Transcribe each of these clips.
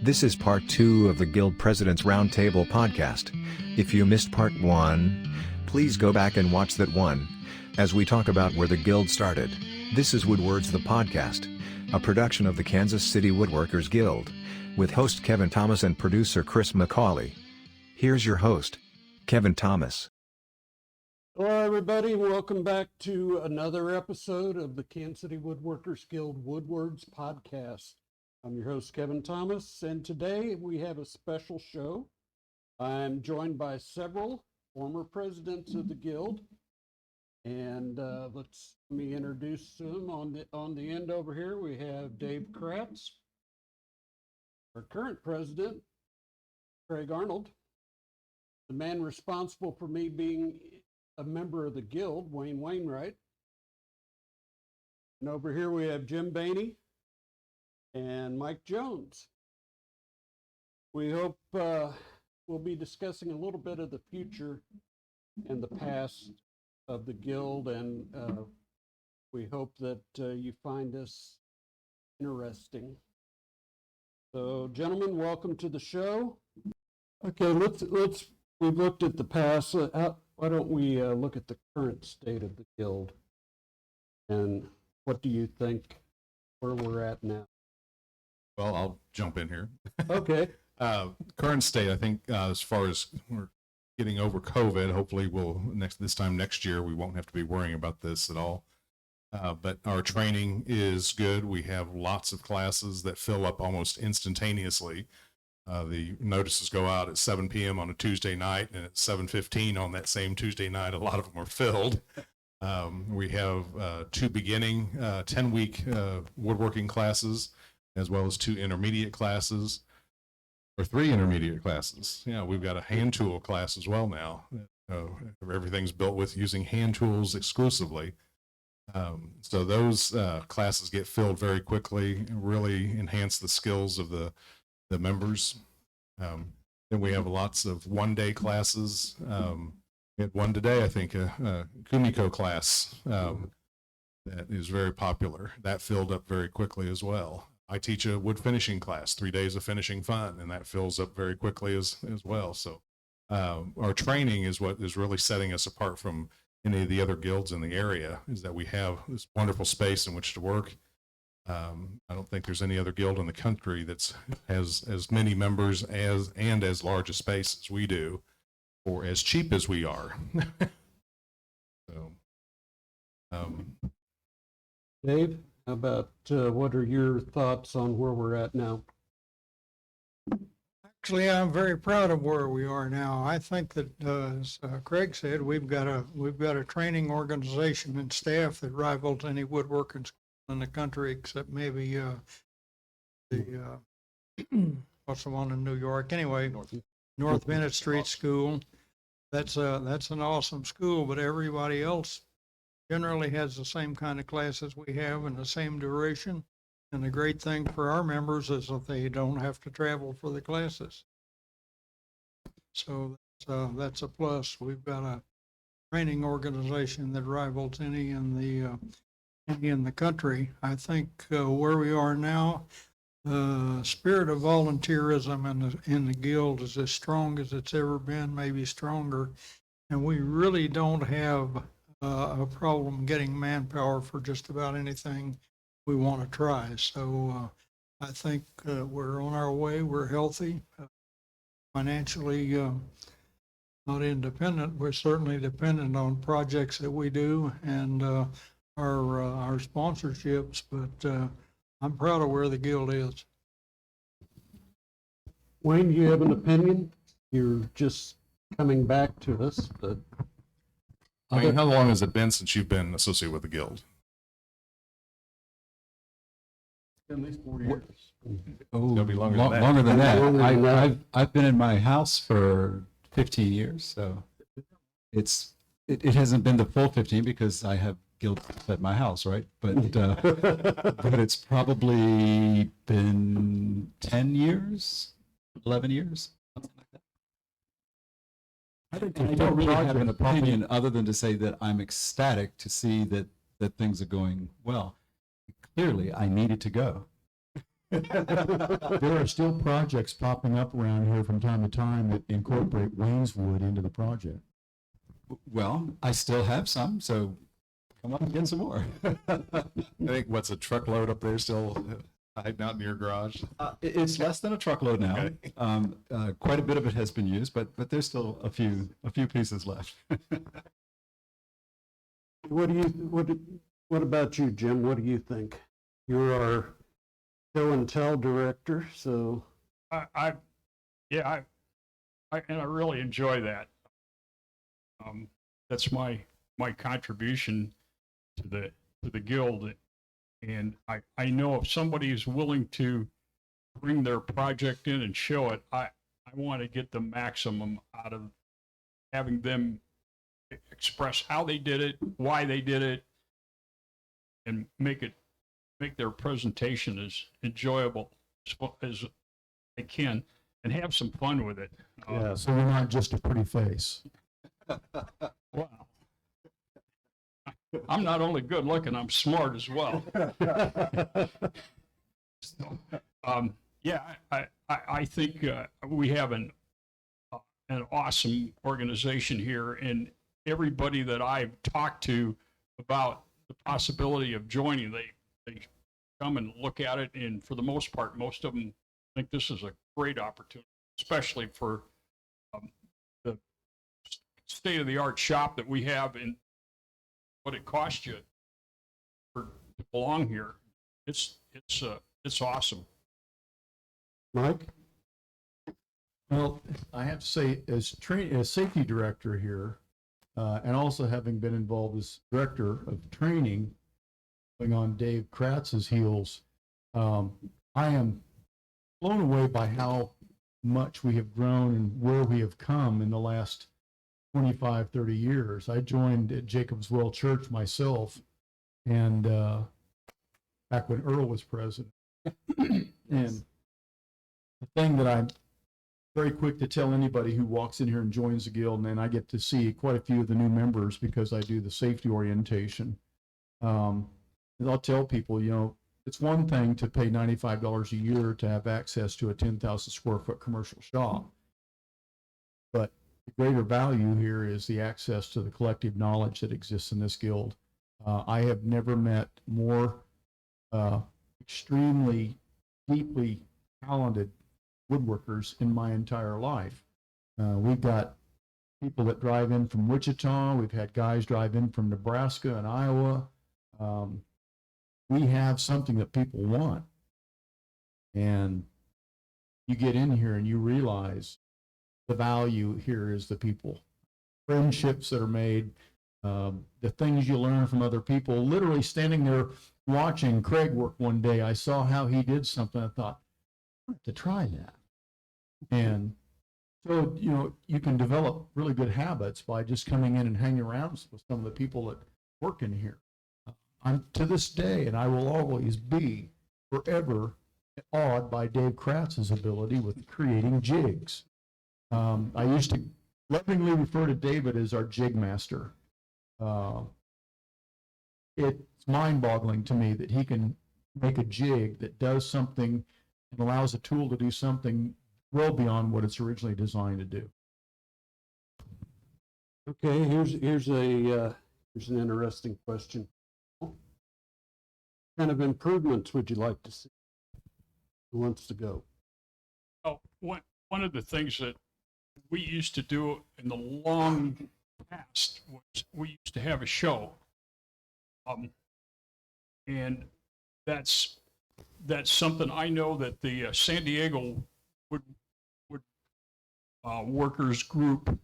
This is part 2 of the Guild President's Roundtable podcast. If you missed part 1, please go back and watch that one, as we talk about where the Guild started. This is Woodwords the podcast, a production of the Kansas City Woodworkers Guild, with host Kevin Thomas and producer Chris McCauley. Here's your host, Kevin Thomas. Hello everybody, welcome back to another episode of the Kansas City Woodworkers Guild Woodwords podcast. I'm your host Kevin Thomas, and today we have a special show. I'm joined by several former presidents of the Guild, and let me introduce them. On the end over here we have Dave Kraatz, our current president, Craig Arnold, the man responsible for me being a member of the Guild, Wainwright. And over here we have Jim Bany and Mike Jones. We hope we'll be discussing a little bit of the future and the past of the Guild, and we hope that you find this interesting. So, gentlemen, welcome to the show. Okay, we've looked at the past. Why don't we look at the current state of the Guild, and what do you think where we're at now? Well, I'll jump in here. Okay. Current state, I think, as far as we're getting over COVID, hopefully this time next year, we won't have to be worrying about this at all. But our training is good. We have lots of classes that fill up almost instantaneously. The notices go out at 7 p.m. on a Tuesday night, and at 7:15 on that same Tuesday night, a lot of them are filled. We have 2 beginning 10-week woodworking classes, as well as 2 intermediate classes, or 3 intermediate classes. Yeah, we've got a hand tool class as well now. Everything's built with using hand tools exclusively. So those classes get filled very quickly and really enhance the skills of the members. Then we have lots of one-day classes. We had one today, I think, a Kumiko class that is very popular. That filled up very quickly as well. I teach a wood finishing class, 3 days of finishing fun, and that fills up very quickly as well. So our training is what is really setting us apart from any of the other guilds in the area, is that we have this wonderful space in which to work. I don't think there's any other guild in the country that has as many members and as large a space as we do, or as cheap as we are. So, Dave, how about what are your thoughts on where we're at now? Actually, I'm very proud of where we are now. I think that, as Craig said, we've got a training organization and staff that rivals any woodworking school in the country, except maybe the what's the one in New York? Anyway, North Bennett Street School. That's an awesome school, but everybody else generally has the same kind of classes we have in the same duration. And the great thing for our members is that they don't have to travel for the classes. So that's a plus. We've got a training organization that rivals any in the country. I think where we are now, the spirit of volunteerism in the Guild is as strong as it's ever been, maybe stronger. And we really don't have a problem getting manpower for just about anything we want to try. So I think we're on our way. We're healthy, financially not independent. We're certainly dependent on projects that we do and our sponsorships, but I'm proud of where the Guild is. Wayne, you have an opinion? You're just coming back to us, but Wayne, how long has it been since you've been associated with the Guild? at least 4 years. Oh, it'll be longer than that. I've been in my house for 15 years, so it hasn't been the full 15 because I have guild at my house, right? But but it's probably been 10 years, 11 years, something like that. I don't really have an opinion other than to say that I'm ecstatic to see that things are going well. Clearly, I needed to go. There are still projects popping up around here from time to time that incorporate Wayneswood into the project. Well, I still have some, so come up and get some more. I think what's a truckload up there still hiding out in your garage? It's less than a truckload now. Okay. Quite a bit of it has been used, but there's still a few pieces left. What about you, Jim? What do you think? You're our show and tell director, so I really enjoy that. That's my contribution to the guild, and I know if somebody is willing to bring their project in and show it, I want to get the maximum out of having them express how they did it, why they did it, and make their presentation as enjoyable as they can, and have some fun with it. Yeah, so you're not just a pretty face. Wow. I'm not only good looking, I'm smart as well. So, I think we have an awesome organization here, and everybody that I've talked to about the possibility of joining, they come and look at it, and for the most part, most of them think this is a great opportunity, especially for the state-of-the-art shop that we have and what it costs you to belong here. It's awesome. Mike? Well, I have to say, as safety director here, and also having been involved as director of training, going on Dave Kratz's heels, I am blown away by how much we have grown and where we have come in the last 25, 30 years. I joined at Jacobs Well Church myself, and back when Earl was president. And the thing that I'm very quick to tell anybody who walks in here and joins the guild, and then I get to see quite a few of the new members because I do the safety orientation. And I'll tell people, it's one thing to pay $95 a year to have access to a 10,000 square foot commercial shop, but the greater value here is the access to the collective knowledge that exists in this guild. I have never met more extremely deeply talented woodworkers in my entire life. We've got people that drive in from Wichita. We've had guys drive in from Nebraska and Iowa. We have something that people want. And you get in here and you realize the value here is the people. Friendships that are made, the things you learn from other people. Literally standing there watching Craig work one day, I saw how he did something. I thought, I have to try that. And so, you can develop really good habits by just coming in and hanging around with some of the people that work in here. I'm to this day, and I will always be forever awed by Dave Kratz's ability with creating jigs. I used to lovingly refer to David as our jig master. It's mind-boggling to me that he can make a jig that does something and allows a tool to do something well beyond what it's originally designed to do. Okay, here's an interesting question. What kind of improvements would you like to see? Who wants to go? Oh, one of the things that we used to do in the long past was we used to have a show, and that's something I know that the San Diego wood workers group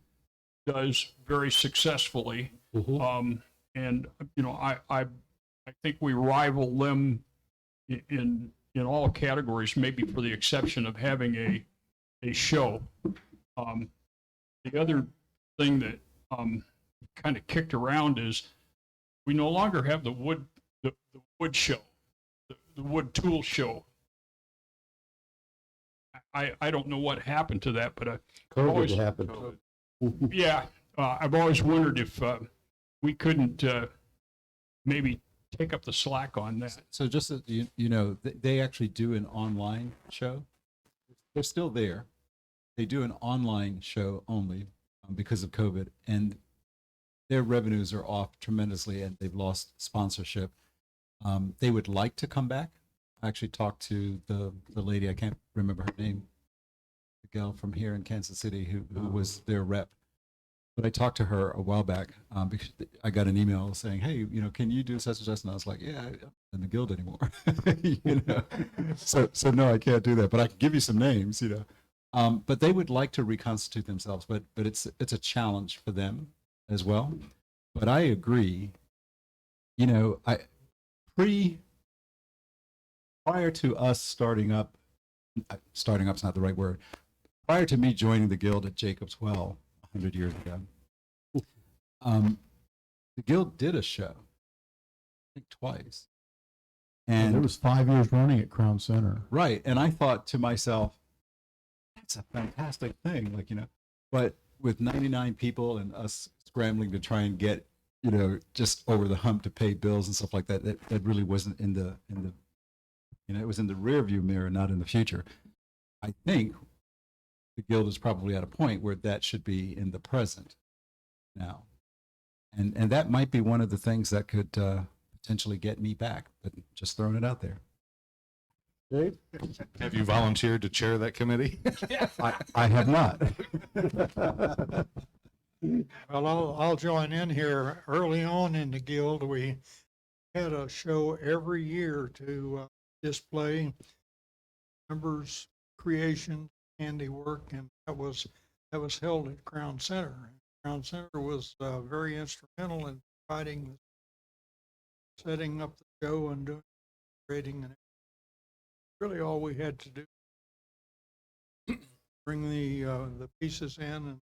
does very successfully. Mm-hmm. And I think we rival them in all categories, maybe for the exception of having a show. The other thing that kind of kicked around is we no longer have the wood show, the wood tool show. I don't know what happened to that, but COVID happened. yeah, I've always wondered if we couldn't maybe take up the slack on that. So just so you know, they actually do an online show. They're still there. They do an online show only because of COVID, and their revenues are off tremendously, and they've lost sponsorship. They would like to come back. I actually talked to the lady, I can't remember her name, the gal from here in Kansas City who was their rep. But I talked to her a while back because I got an email saying, "Hey, can you do such and such?" And I was like, "Yeah, I'm not in the guild anymore." So no, I can't do that. But I can give you some names, But they would like to reconstitute themselves, but it's a challenge for them as well. But I agree. Prior to us starting up's not the right word. Prior to me joining the guild at Jacob's Well 100 years ago, the guild did a show, I think twice. And it was 5 years running at Crown Center. Right. And I thought to myself, that's a fantastic thing. But with 99 people and us scrambling to try and get, just over the hump to pay bills and stuff like that, that really wasn't in the, it was in the rear view mirror, not in the future. I think the guild is probably at a point where that should be in the present now. And that might be one of the things that could potentially get me back, but just throwing it out there. Dave? Have you volunteered to chair that committee? I have not. Well, I'll join in here. Early on in the guild, we had a show every year to display members' creation, handiwork, and that was held at Crown Center. Crown Center was very instrumental in providing, setting up the show and doing creating, and really all we had to do bring the pieces in, and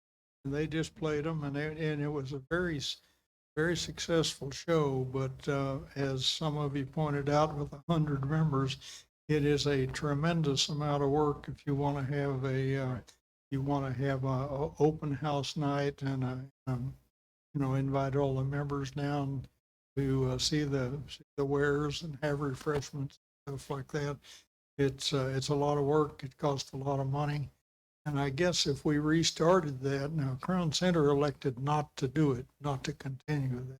they displayed them, and it was a very successful show. But as some of you pointed out, with 100 members, it is a tremendous amount of work if you want to have a open house night and invite all the members down to see the wares and have refreshments, stuff like that. It's a lot of work. It costs a lot of money. And I guess if we restarted that, now Crown Center elected not to do it, not to continue that,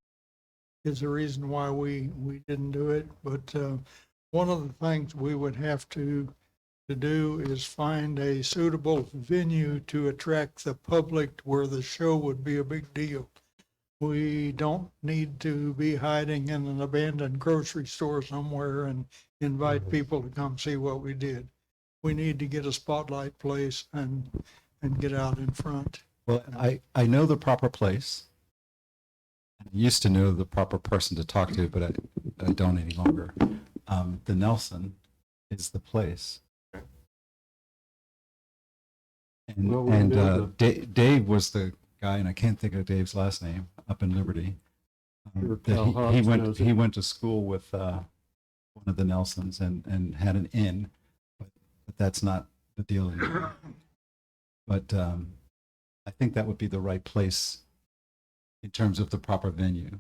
is the reason why we didn't do it. But one of the things we would have to do is find a suitable venue to attract the public where the show would be a big deal. We don't need to be hiding in an abandoned grocery store somewhere and invite people to come see what we did. We need to get a spotlight place and get out in front. Well, I know the proper place. I used to know the proper person to talk to, but I don't any longer. The Nelson is the place. And Dave was the guy, and I can't think of Dave's last name, up in Liberty. He went to school with one of the Nelsons and had an inn, but that's not the deal anymore. But I think that would be the right place in terms of the proper venue.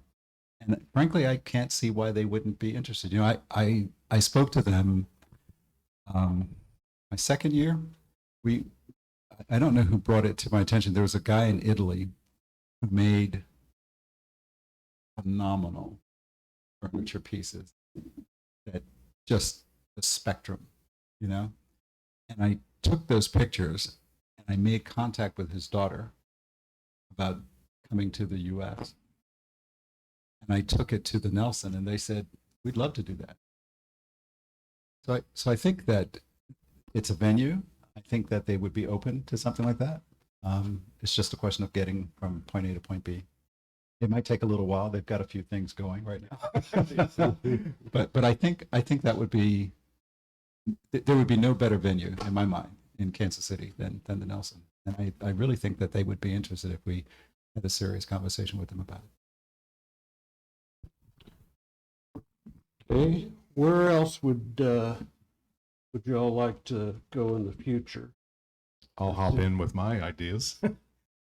And frankly, I can't see why they wouldn't be interested. I spoke to them my second year. I don't know who brought it to my attention. There was a guy in Italy who made phenomenal furniture pieces that just the spectrum, And I took those pictures and I made contact with his daughter about coming to the U.S. And I took it to the Nelson, and they said, we'd love to do that. So I think that it's a venue. I think that they would be open to something like that. It's just a question of getting from point A to point B. It might take a little while. They've got a few things going right now. but I think that would be, there would be no better venue in my mind in Kansas City than the Nelson. And I really think that they would be interested if we had a serious conversation with them about it. Okay, where else would y'all like to go in the future? I'll hop in with my ideas.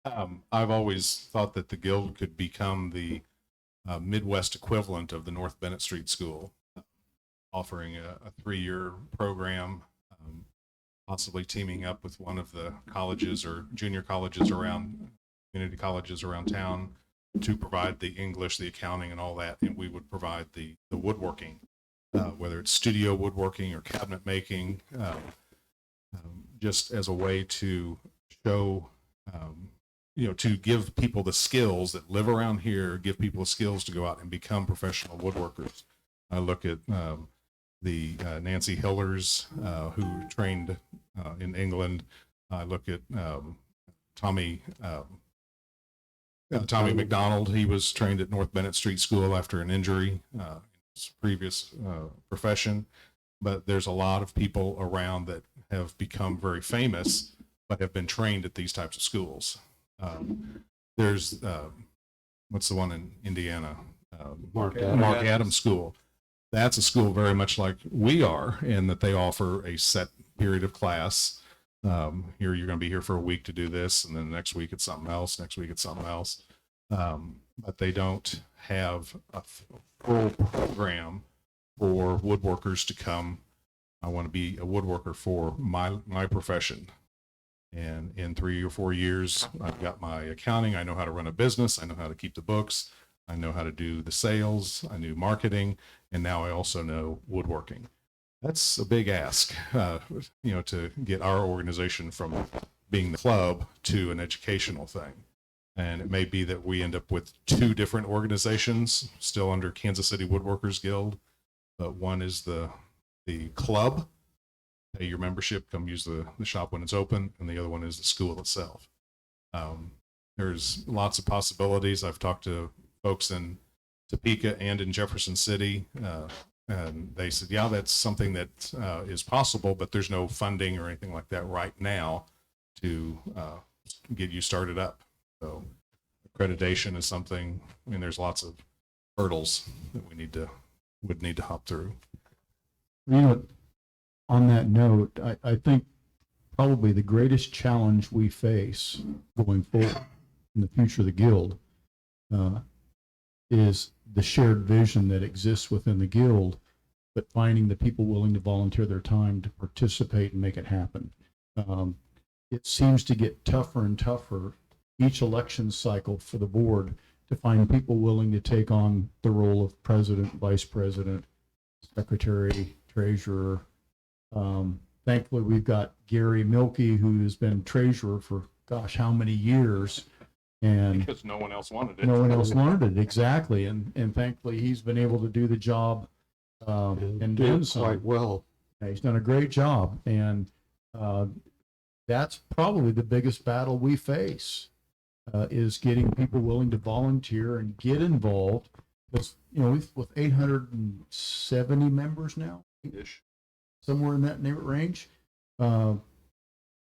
I've always thought that the guild could become the Midwest equivalent of the North Bennett Street School, offering a 3-year program, possibly teaming up with one of the colleges or junior colleges around, community colleges around town, to provide the English, the accounting, and all that, and we would provide the woodworking, whether it's studio woodworking or cabinet making, just as a way to show, to give people the skills that live around here, give people the skills to go out and become professional woodworkers. I look at the Nancy Hillers, who trained in England. I look at Tommy McDonald. He was trained at North Bennett Street School after an injury in his previous profession. But there's a lot of people around that have become very famous, but have been trained at these types of schools. There's what's the one in Indiana? Mark Adams School. That's a school very much like we are, in that they offer a set period of class. Here you're going to be here for a week to do this, and then next week it's something else. Next week it's something else. But they don't have a full program for woodworkers to come. I want to be a woodworker for my profession. And in 3 or 4 years, I've got my accounting. I know how to run a business. I know how to keep the books. I know how to do the sales. I knew marketing. And now I also know woodworking. That's a big ask, to get our organization from being the club to an educational thing. And it may be that we end up with 2 different organizations still under Kansas City Woodworkers Guild. But one is the club, pay your membership, come use the shop when it's open, and the other one is the school itself. There's lots of possibilities. I've talked to folks in Topeka and in Jefferson City, and they said, yeah, that's something that is possible, but there's no funding or anything like that right now to get you started up. So accreditation is something. I mean, there's lots of hurdles that would need to hop through. On that note, I think probably the greatest challenge we face going forward in the future of the Guild is the shared vision that exists within the Guild, but finding the people willing to volunteer their time to participate and make it happen. It seems to get tougher and tougher each election cycle for the board to find people willing to take on the role of president, vice president, secretary, treasurer. Thankfully, we've got Gary Milkey, who has been treasurer for gosh, how many years? And because no one else wanted it. No one else wanted it, exactly. And thankfully, he's been able to do the job and do do quite well. He's done a great job, and that's probably the biggest battle we face is getting people willing to volunteer and get involved. Because with 870 members now, somewhere in that range, the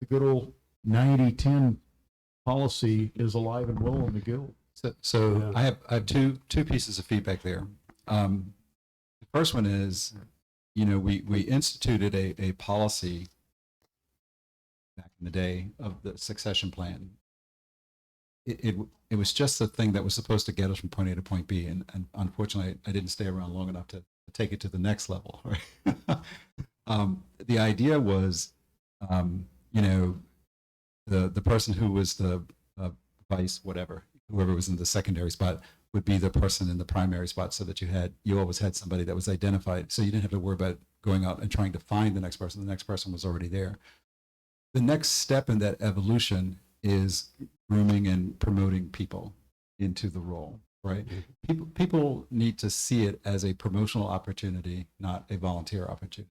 good old 90-10 policy is alive and well in the Guild. So I have two pieces of feedback there. The first one is, we instituted a policy back in the day of the succession plan. It was just the thing that was supposed to get us from point A to point B, and unfortunately, I didn't stay around long enough to take it to the next level. Right? The idea was, the person who was the vice, whoever was in the secondary spot would be the person in the primary spot, so that you always had somebody that was identified, so you didn't have to worry about going out and trying to find the next person. The next person was already there. The next step in that evolution is grooming and promoting people into the role, right? People need to see it as a promotional opportunity, not a volunteer opportunity.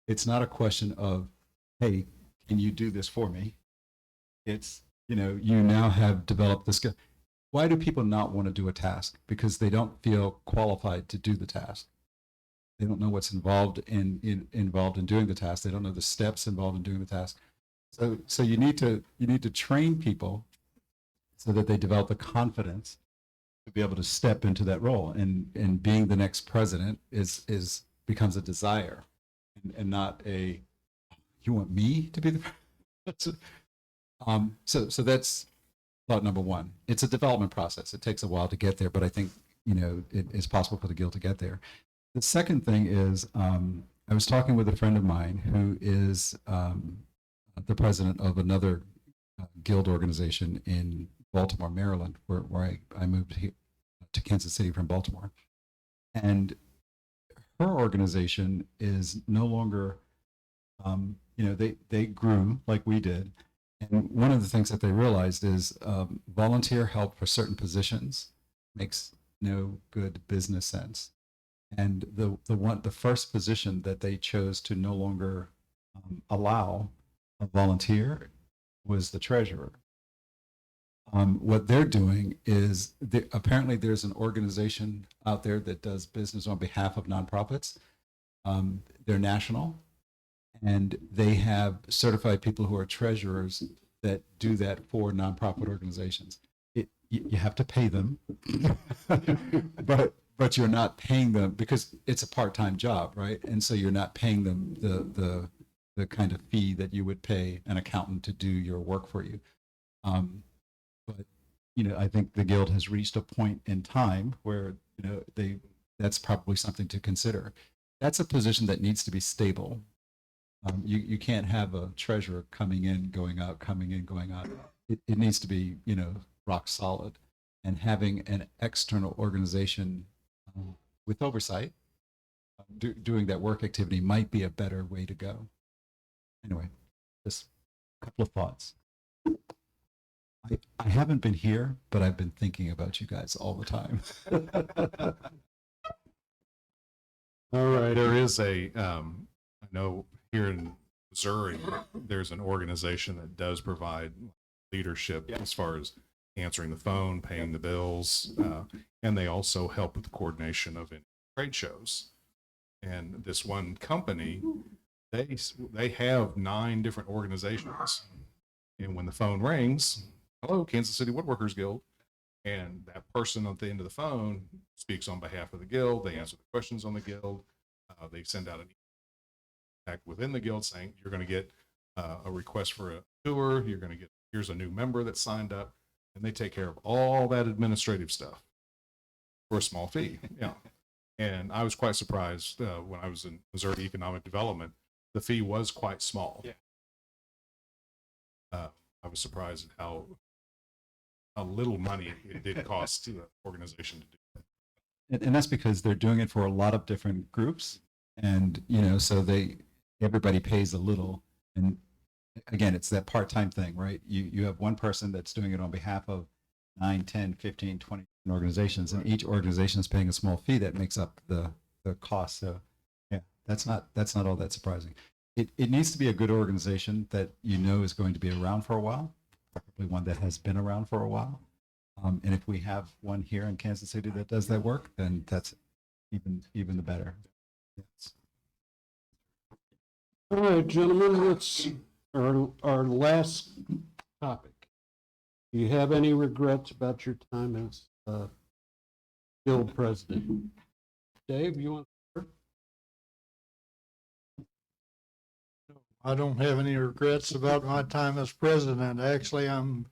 It's not a question of, hey, can you do this for me? It's, you now have developed the skill. Why do people not want to do a task? Because they don't feel qualified to do the task. They don't know what's involved in doing the task. They don't know the steps involved in doing the task. So you need to train people so that they develop the confidence to be able to step into that role. And being the next president becomes a desire and not a, you want me to be the president? So that's thought number one. It's a development process. It takes a while to get there, but I think it's possible for the guild to get there. The second thing is, I was talking with a friend of mine who is the president of another guild organization in Baltimore, Maryland, where I moved here to Kansas City from Baltimore. And her organization is no longer, they grew like we did. And one of the things that they realized is volunteer help for certain positions makes no good business sense. And the first position that they chose to no longer allow a volunteer was the treasurer. What they're doing is apparently there's an organization out there that does business on behalf of nonprofits. They're national, and they have certified people who are treasurers that do that for nonprofit organizations. You have to pay them, but you're not paying them because it's a part-time job, right? And so you're not paying them the kind of fee that you would pay an accountant to do your work for you. But I think the guild has reached a point in time where that's probably something to consider. That's a position that needs to be stable. You can't have a treasurer coming in, going out, coming in, going out. It needs to be rock solid, and having an external organization with oversight doing that work activity might be a better way to go. Anyway, just a couple of thoughts. I haven't been here, but I've been thinking about you guys all the time. All right. There is I know here in Missouri, there's an organization that does provide leadership as far as answering the phone, paying the bills, and they also help with the coordination of trade shows. And this one company, they have 9 different organizations. And when the phone rings, hello, Kansas City Woodworkers Guild, and that person at the end of the phone speaks on behalf of the guild. They answer the questions on the guild. They send out an email within the guild saying you're going to get a request for a tour. You're going to get, here's a new member that signed up, and they take care of all that administrative stuff for a small fee. Yeah. And I was quite surprised when I was in Missouri Economic Development, the fee was quite small. Yeah. I was surprised at how little money it did cost to the organization to do that. And that's because they're doing it for a lot of different groups, and so everybody pays a little. And again, it's that part-time thing, right? You have one person that's doing it on behalf of 9, 10, 15, 20 organizations, and each organization is paying a small fee that makes up the cost. So yeah, that's not all that surprising. It needs to be a good organization that is going to be around for a while, probably one that has been around for a while. And if we have one here in Kansas City that does that work, then that's even the better. Yes. All right, gentlemen, let's our last topic. Do you have any regrets about your time as guild president? Dave, you want to start? I don't have any regrets about my time as president. Actually, I'm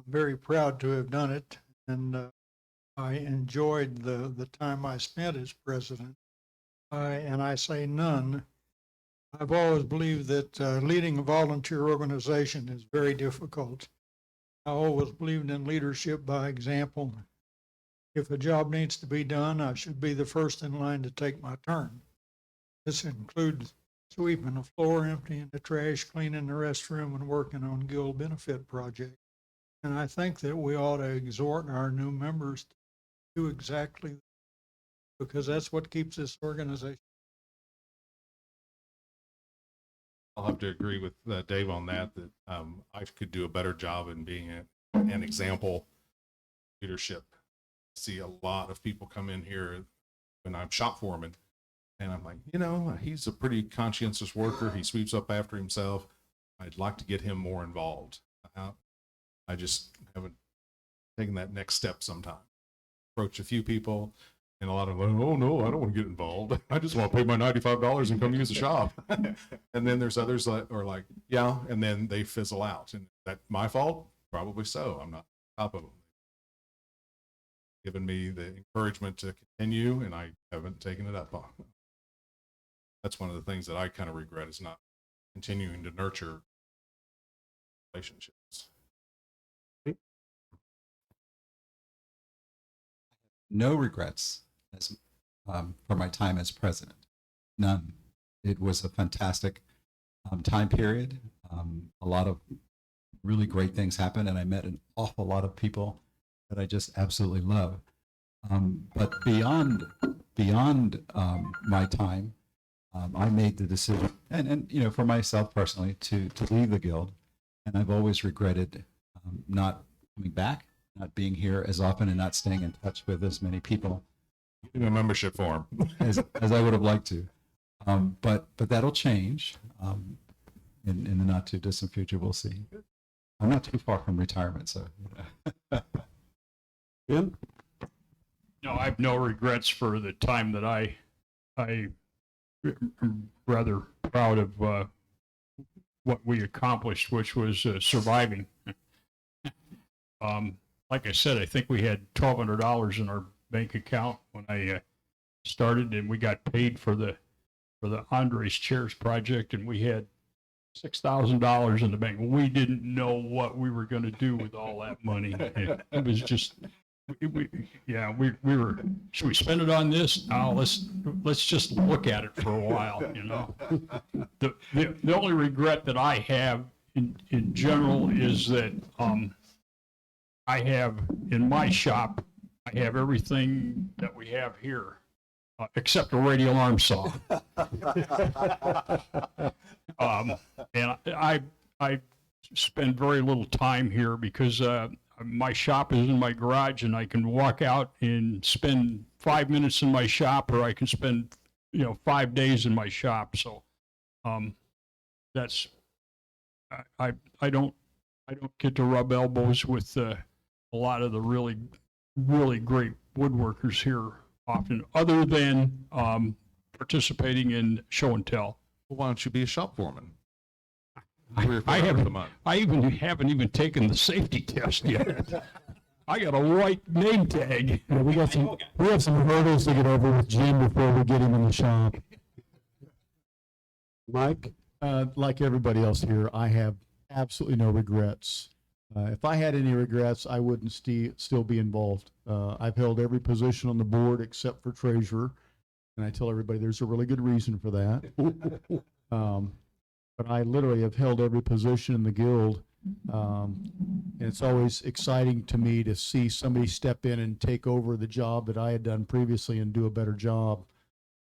very proud to have done it, and I enjoyed the time I spent as president. And I say none. I've always believed that leading a volunteer organization is very difficult. I always believed in leadership by example. If a job needs to be done, I should be the first in line to take my turn. This includes sweeping the floor, emptying the trash, cleaning the restroom, and working on guild benefit projects. And I think that we ought to exhort our new members to do exactly that, because that's what keeps this organization. I'll have to agree with Dave on that I could do a better job in being an example leadership. I see a lot of people come in here when I'm shop foreman, and I'm like, he's a pretty conscientious worker. He sweeps up after himself. I'd like to get him more involved. I just haven't taken that next step sometime. Approach a few people, and a lot of them, oh no, I don't want to get involved. I just want to pay my $95 and come use the shop. And then there's others that are like, yeah, and then they fizzle out. And is that my fault? Probably so. I'm not on top of them. given me the encouragement to continue, and I haven't taken it up on. That's one of the things that I kind of regret, is not continuing to nurture relationships. No regrets as, for my time as president. None. It was a fantastic time period. A lot of really great things happened, and I met an awful lot of people that I just absolutely love. But beyond my time, I made the decision, and you know, for myself personally, to leave the guild, and I've always regretted not coming back, not being here as often, and not staying in touch with as many people In a membership form. as I would have liked to. But that'll change in the not too distant future. We'll see. I'm not too far from retirement, so. Jim? No, I have no regrets for the time that I am rather proud of what we accomplished, which was surviving. Like I said, I think we had $1,200 in our bank account when I started, and we got paid for the Andres Chairs project, and we had $6,000 in the bank. We didn't know what we were going to do with all that money. It was just, we were. Should we spend it on this? Oh, let's just look at it for a while. You know, the only regret that I have in general is that I have in my shop, I have everything that we have here. Except a radial arm saw. And I spend very little time here because my shop is in my garage, and I can walk out and spend 5 minutes in my shop, or I can spend 5 days in my shop. So that's I don't get to rub elbows with a lot of the really great woodworkers here often, other than participating in show and tell. Well, why don't you be a shop foreman? I haven't even taken the safety test yet. I got a white name tag. Yeah, we have some hurdles to get over with Jim before we get him in the shop. Mike? Like everybody else here, I have absolutely no regrets. If I had any regrets, I wouldn't still be involved. I've held every position on the board except for treasurer, and I tell everybody there's a really good reason for that. But I literally have held every position in the guild, and it's always exciting to me to see somebody step in and take over the job that I had done previously and do a better job.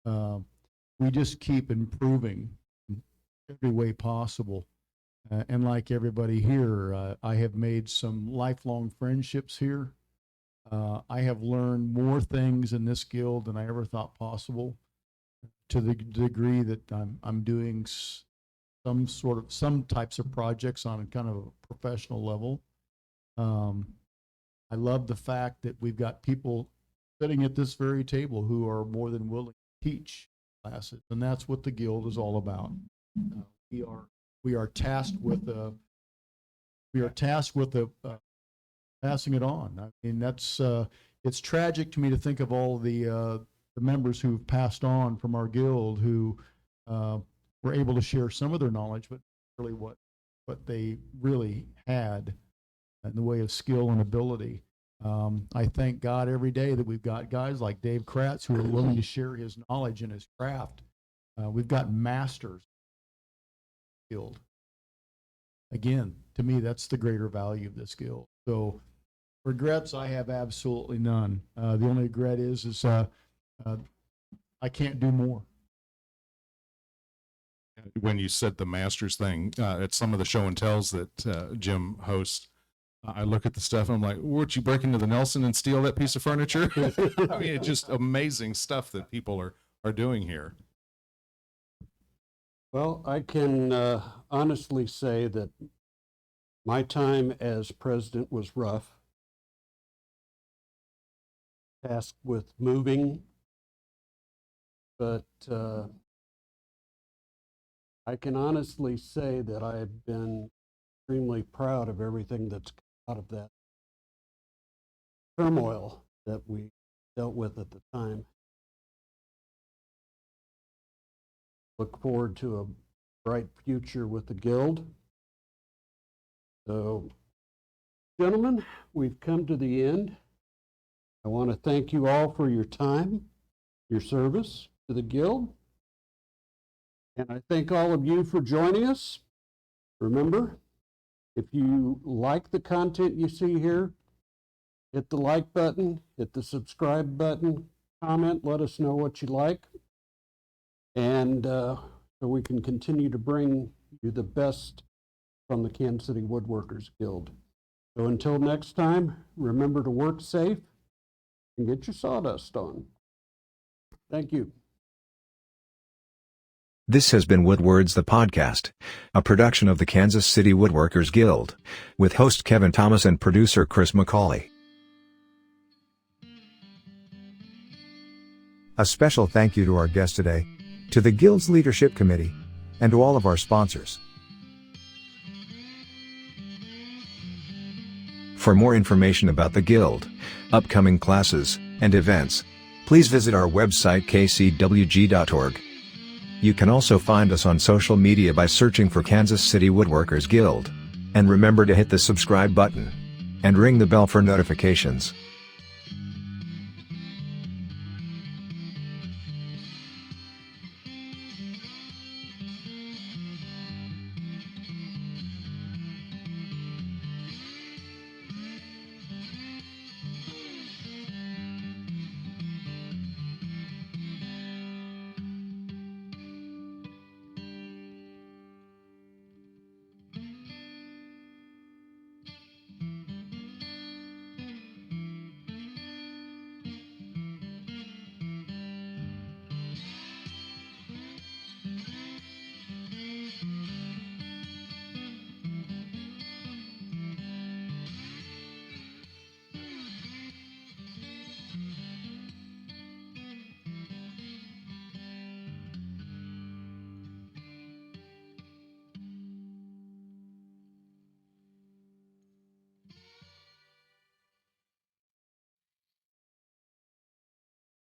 We just keep improving in every way possible. And like everybody here, I have made some lifelong friendships here. I have learned more things in this guild than I ever thought possible, to the degree that I'm doing some types of projects on a kind of a professional level. I love the fact that we've got people sitting at this very table who are more than willing to teach classes, and that's what the guild is all about. We are tasked with passing it on. I mean, that's it's tragic to me to think of all the members who've passed on from our guild who were able to share some of their knowledge, but really what they really had in the way of skill and ability. I thank God every day that we've got guys like Dave Kraatz who are willing to share his knowledge and his craft. We've got masters guild. Again, to me, that's the greater value of this guild. So regrets, I have absolutely none. The only regret is I can't do more. When you said the masters thing, at some of the show and tells that Jim hosts, I look at the stuff and I'm like, would you break into the Nelson and steal that piece of furniture? I mean, it's just amazing stuff that people are doing here. Well, I can honestly say that my time as president was rough. Tasked with moving, but I can honestly say that I have been extremely proud of everything that's come out of that turmoil that we dealt with at the time. Look forward to a bright future with the Guild. So, gentlemen, we've come to the end. I want to thank you all for your time, your service to the Guild. And I thank all of you for joining us. Remember, if you like the content you see here, hit the like button, hit the subscribe button, comment, let us know what you like. And so we can continue to bring you the best from the Kansas City Woodworkers Guild. So until next time, remember to work safe and get your sawdust on. Thank you. This has been Woodwords the Podcast, a production of the Kansas City Woodworkers Guild, with host Kevin Thomas and producer Chris McCauley. A special thank you to our guest today, to the Guild's Leadership Committee, and to all of our sponsors. For more information about the Guild, upcoming classes, and events, please visit our website kcwg.org. You can also find us on social media by searching for Kansas City Woodworkers Guild. And remember to hit the subscribe button and ring the bell for notifications.